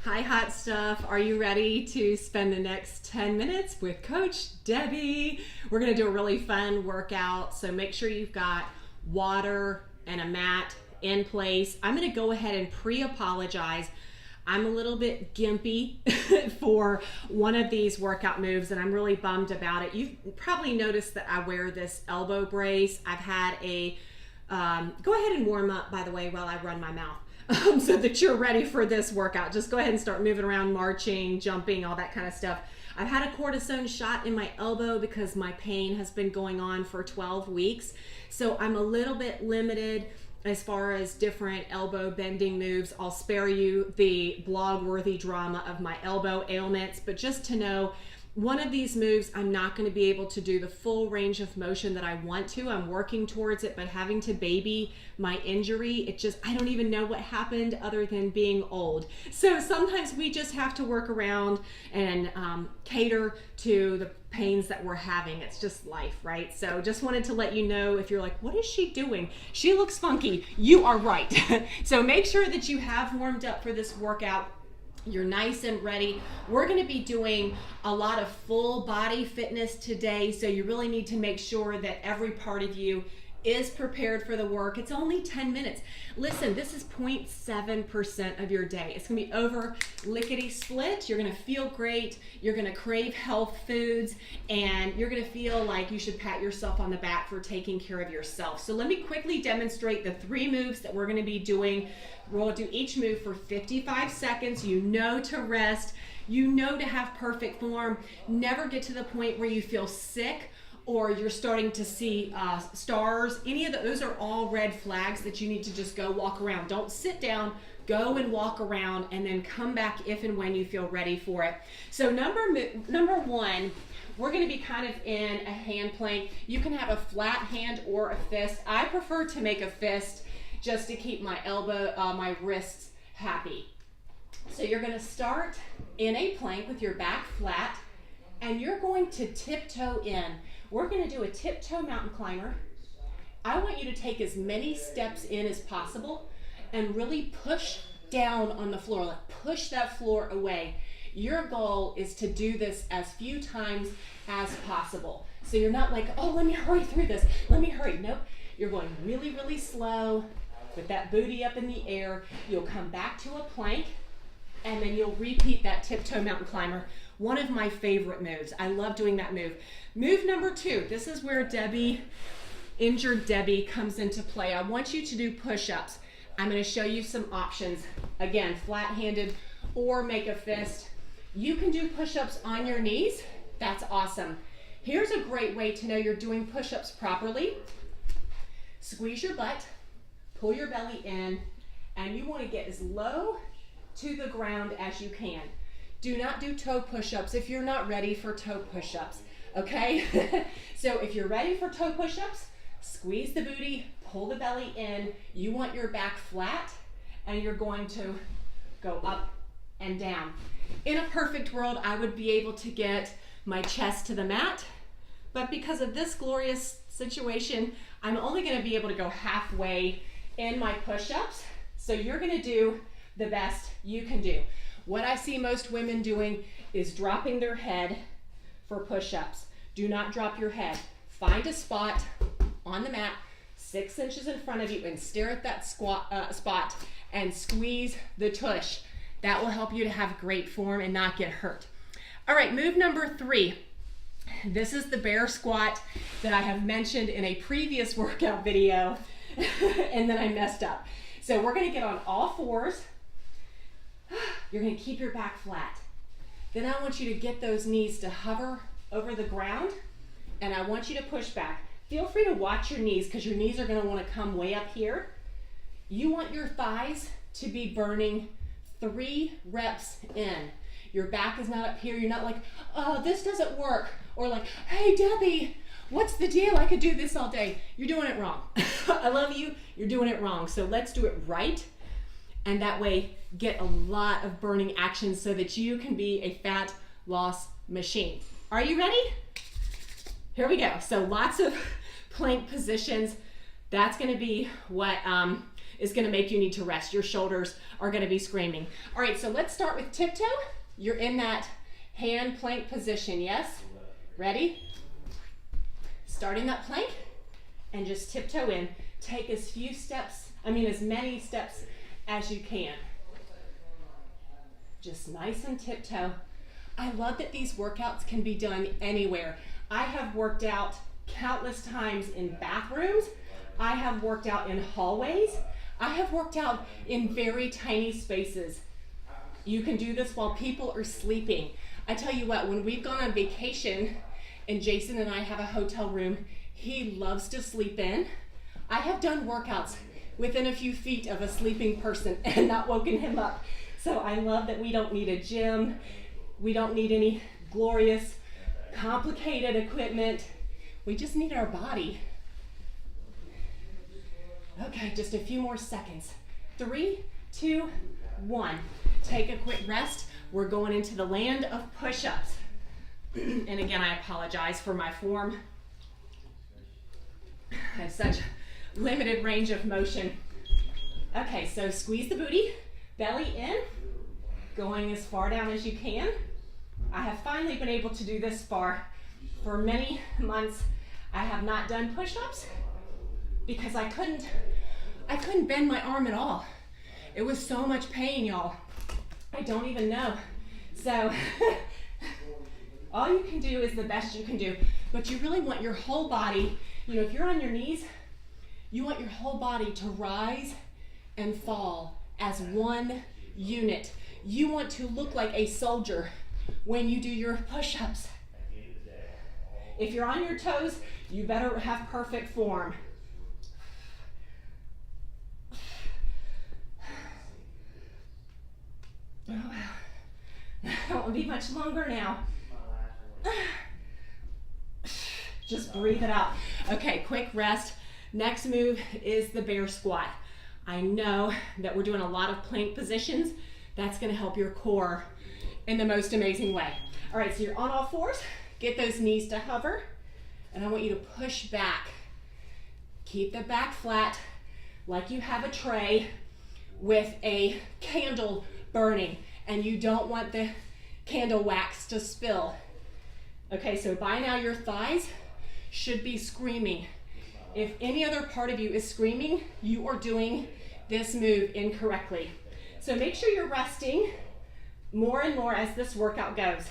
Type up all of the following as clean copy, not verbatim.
Hi, hot stuff. Are you ready to spend the next 10 minutes with Coach Debbie? We're going to do a really fun workout, so make sure you've got water and a mat in place. I'm going to go ahead and pre-apologize. I'm a little bit gimpy for one of these workout moves, and I'm really bummed about it. You've probably noticed that I wear this elbow brace. I've had a, go ahead and warm up, by the way, while I run my mouth. So that you're ready for this workout. Just go ahead and start moving around, marching, jumping, all that kind of stuff. I've had a cortisone shot in my elbow because my pain has been going on for 12 weeks. So I'm a little bit limited as far as different elbow bending moves. I'll spare you the blog-worthy drama of my elbow ailments, but just to know, one of these moves, I'm not going to be able to do the full range of motion that I want to. I'm working towards it, but having to baby my injury, I don't even know what happened other than being old. So sometimes we just have to work around and cater to the pains that we're having. It's just life, right? So just wanted to let you know, if you're like, what is she doing? She looks funky. You are right. So make sure that you have warmed up for this workout. You're nice and ready. We're going to be doing a lot of full body fitness today, so you really need to make sure that every part of you is prepared for the work. It's only 10 minutes. Listen, this is 0.7% of your day. It's going to be over lickety split. You're going to feel great. You're going to crave health foods, and you're going to feel like you should pat yourself on the back for taking care of yourself. So let me quickly demonstrate the 3 moves that we're going to be doing. We'll do each move for 55 seconds. You know to rest. You know to have perfect form. Never get to the point where you feel sick or you're starting to see stars. Any of those are all red flags that you need to just go walk around. Don't sit down, go and walk around, and then come back if and when you feel ready for it. So number 1, we're going to be kind of in a hand plank. You can have a flat hand or a fist. I prefer to make a fist just to keep my my wrists happy. So you're going to start in a plank with your back flat, and you're going to tiptoe in. We're going to do a tiptoe mountain climber. I want you to take as many steps in as possible and really push down on the floor, like push that floor away. Your goal is to do this as few times as possible. So you're not like, oh, let me hurry through this. Let me hurry. Nope. You're going really, really slow with that booty up in the air. You'll come back to a plank, and then you'll repeat that tiptoe mountain climber. One of my favorite moves. I love doing that move. Move number 2. This is where injured Debbie comes into play. I want you to do push-ups. I'm going to show you some options. Again, flat-handed or make a fist. You can do push-ups on your knees. That's awesome. Here's a great way to know you're doing push-ups properly. Squeeze your butt, pull your belly in, and you want to get as low to the ground as you can. Do not do toe push-ups if you're not ready for toe push-ups, okay? So if you're ready for toe push-ups, squeeze the booty, pull the belly in. You want your back flat, and you're going to go up and down. In a perfect world, I would be able to get my chest to the mat, but because of this glorious situation, I'm only going to be able to go halfway in my push-ups. So you're going to do the best you can do. What I see most women doing is dropping their head for push-ups. Do not drop your head. Find a spot on the mat 6 inches in front of you and stare at that spot and squeeze the tush. That will help you to have great form and not get hurt. All right, move number 3. This is the bear squat that I have mentioned in a previous workout video and then I messed up. So we're going to get on all fours. You're going to keep your back flat. Then I want you to get those knees to hover over the ground, and I want you to push back. Feel free to watch your knees because your knees are going to want to come way up here. You want your thighs to be burning 3 reps in. Your back is not up here. You're not like, oh, this doesn't work. Or like, hey, Debbie, what's the deal? I could do this all day. You're doing it wrong. I love you. You're doing it wrong. So let's do it right. And that way, get a lot of burning action so that you can be a fat loss machine. Are you ready? Here we go. So lots of plank positions. That's going to be what is gonna make you need to rest. Your shoulders are gonna be screaming. All right, so let's start with tiptoe. You're in that hand plank position, yes? Ready? Starting that plank and just tiptoe in. Take as many steps as you can. Just nice and tiptoe. I love that these workouts can be done anywhere. I have worked out countless times in bathrooms. I have worked out in hallways. I have worked out in very tiny spaces. You can do this while people are sleeping. I tell you what, when we've gone on vacation and Jason and I have a hotel room, he loves to sleep in. I have done workouts within a few feet of a sleeping person and not woken him up. So I love that we don't need a gym. We don't need any glorious, complicated equipment. We just need our body. Okay, just a few more seconds. 3, 2, 1. Take a quick rest. We're going into the land of push-ups. And again, I apologize for my form. I have such limited range of motion. Okay, so squeeze the booty, belly in, going as far down as you can. I have finally been able to do this far. For many months, I have not done push-ups because I couldn't bend my arm at all. It was so much pain, y'all. I don't even know. So all you can do is the best you can do, but you really want your whole body, if you're on your knees, you want your whole body to rise and fall as one unit. You want to look like a soldier when you do your push-ups. If you're on your toes, you better have perfect form. Oh, wow. That won't be much longer now. Just breathe it out. Okay, quick rest. Next move is the bear squat. I know that we're doing a lot of plank positions. That's gonna help your core in the most amazing way. All right, so you're on all fours. Get those knees to hover, and I want you to push back. Keep the back flat, like you have a tray with a candle burning, and you don't want the candle wax to spill. Okay, so by now your thighs should be screaming. If any other part of you is screaming, you are doing this move incorrectly. So make sure you're resting more and more as this workout goes.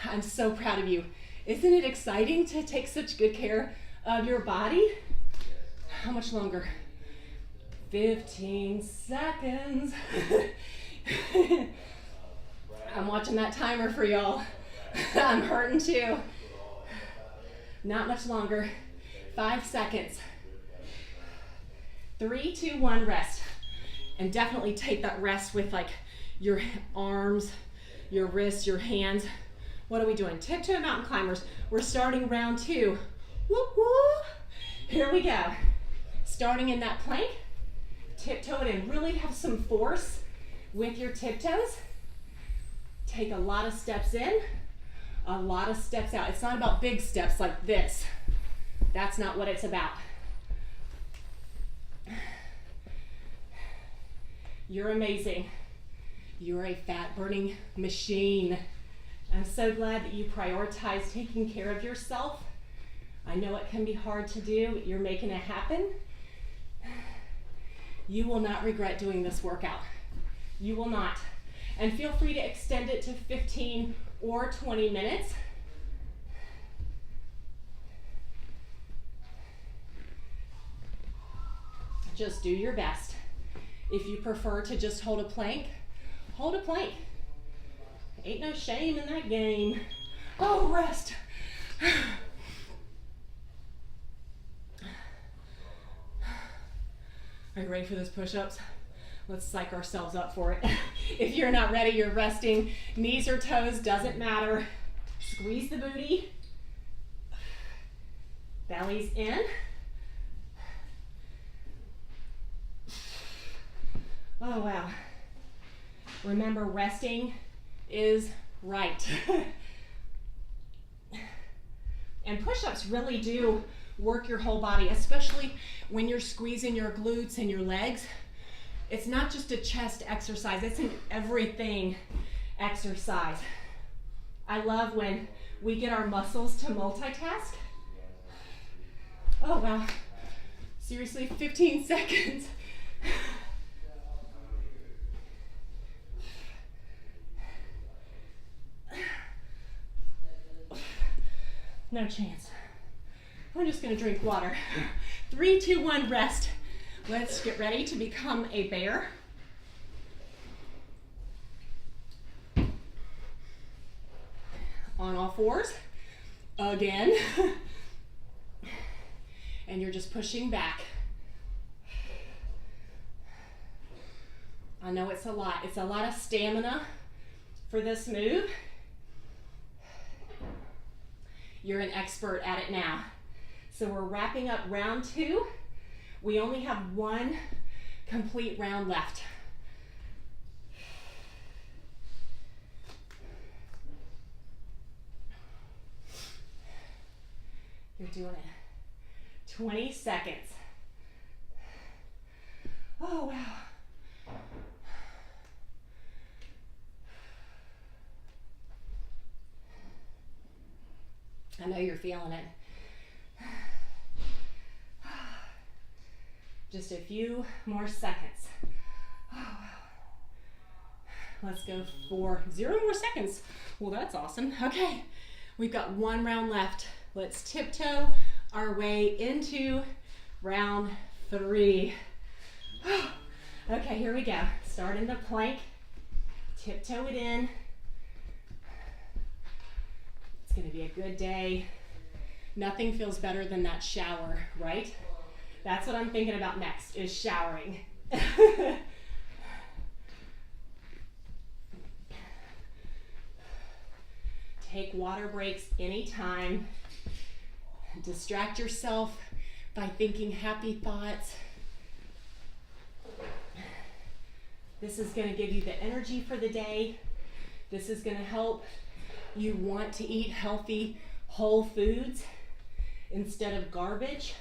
I'm so proud of you. Isn't it exciting to take such good care of your body? How much longer? 15 seconds. I'm watching that timer for y'all. I'm hurting too. Not much longer. 5 seconds. 3, 2, 1, rest. And definitely take that rest with like your arms, your wrists, your hands. What are we doing? Tiptoe mountain climbers. We're starting round 2. Whoop, whoop. Here we go. Starting in that plank, tiptoe it in. Really have some force with your tiptoes. Take a lot of steps in, a lot of steps out. It's not about big steps like this. That's not what it's about. You're amazing. You're a fat burning machine. I'm so glad that you prioritize taking care of yourself. I know it can be hard to do. You're making it happen. You will not regret doing this workout. You will not. And feel free to extend it to 15 or 20 minutes. Just do your best. If you prefer to just hold a plank, hold a plank. Ain't no shame in that game. Oh, rest. Are you ready for those push-ups? Let's psych ourselves up for it. If you're not ready, you're resting. Knees or toes, doesn't matter. Squeeze the booty. Belly's in. Oh, wow. Remember, resting is right. And push-ups really do work your whole body, especially when you're squeezing your glutes and your legs. It's not just a chest exercise, it's an everything exercise. I love when we get our muscles to multitask. Oh wow, seriously, 15 seconds. No chance. I'm just gonna drink water. 3, 2, 1, rest. Let's get ready to become a bear. On all fours, again. And you're just pushing back. I know it's a lot. It's a lot of stamina for this move. You're an expert at it now. So we're wrapping up round 2. We only have 1 complete round left. You're doing it. 20 seconds. Oh, wow. I know you're feeling it. Just a few more seconds. Oh, wow. Let's go for 0 more seconds. Well, that's awesome. Okay, we've got 1 round left. Let's tiptoe our way into round 3. Okay, here we go. Start in the plank, tiptoe it in. It's gonna be a good day. Nothing feels better than that shower, right? That's what I'm thinking about next, is showering. Take water breaks anytime. Distract yourself by thinking happy thoughts. This is going to give you the energy for the day. This is going to help you want to eat healthy, whole foods instead of garbage.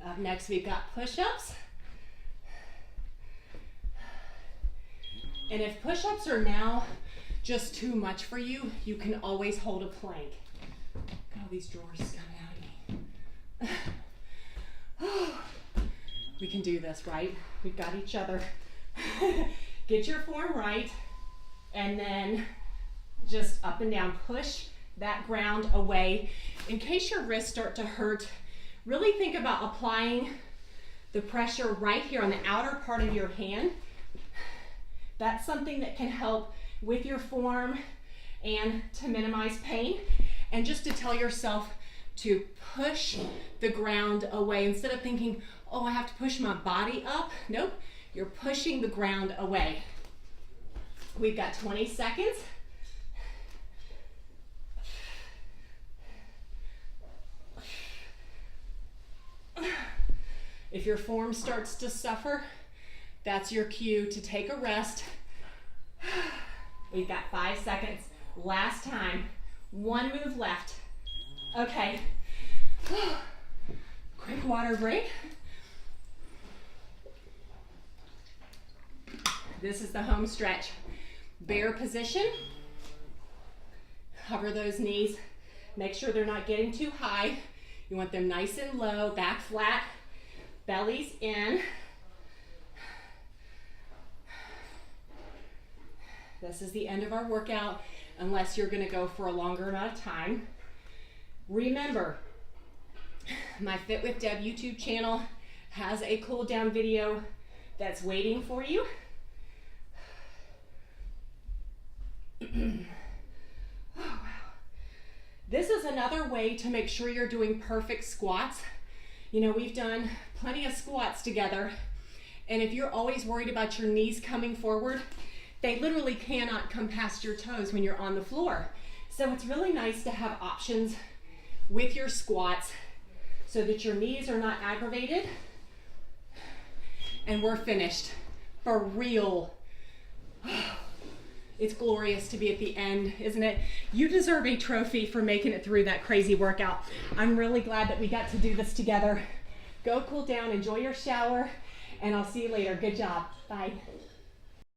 Up next, we've got push-ups. And if push-ups are now just too much for you, you can always hold a plank. Look at all these drawers coming out of me. We can do this, right? We've got each other. Get your form right, and then just up and down. Push that ground away. In case your wrists start to hurt, really think about applying the pressure right here on the outer part of your hand. That's something that can help with your form and to minimize pain. And just to tell yourself to push the ground away instead of thinking, oh, I have to push my body up. Nope, you're pushing the ground away. We've got 20 seconds. If your form starts to suffer, that's your cue to take a rest. We've got 5 seconds. Last time. 1 move left. Okay. Quick water break. This is the home stretch. Bear position. Hover those knees. Make sure they're not getting too high. You want them nice and low, back flat, bellies in. This is the end of our workout, unless you're gonna go for a longer amount of time. Remember, my Fit with Deb YouTube channel has a cool down video that's waiting for you. Oh, wow. This is another way to make sure you're doing perfect squats. You know, we've done plenty of squats together, and if you're always worried about your knees coming forward, they literally cannot come past your toes when you're on the floor. So it's really nice to have options with your squats so that your knees are not aggravated. And we're finished. For real. It's glorious to be at the end, isn't it? You deserve a trophy for making it through that crazy workout. I'm really glad that we got to do this together. Go cool down, enjoy your shower, and I'll see you later. Good job. Bye.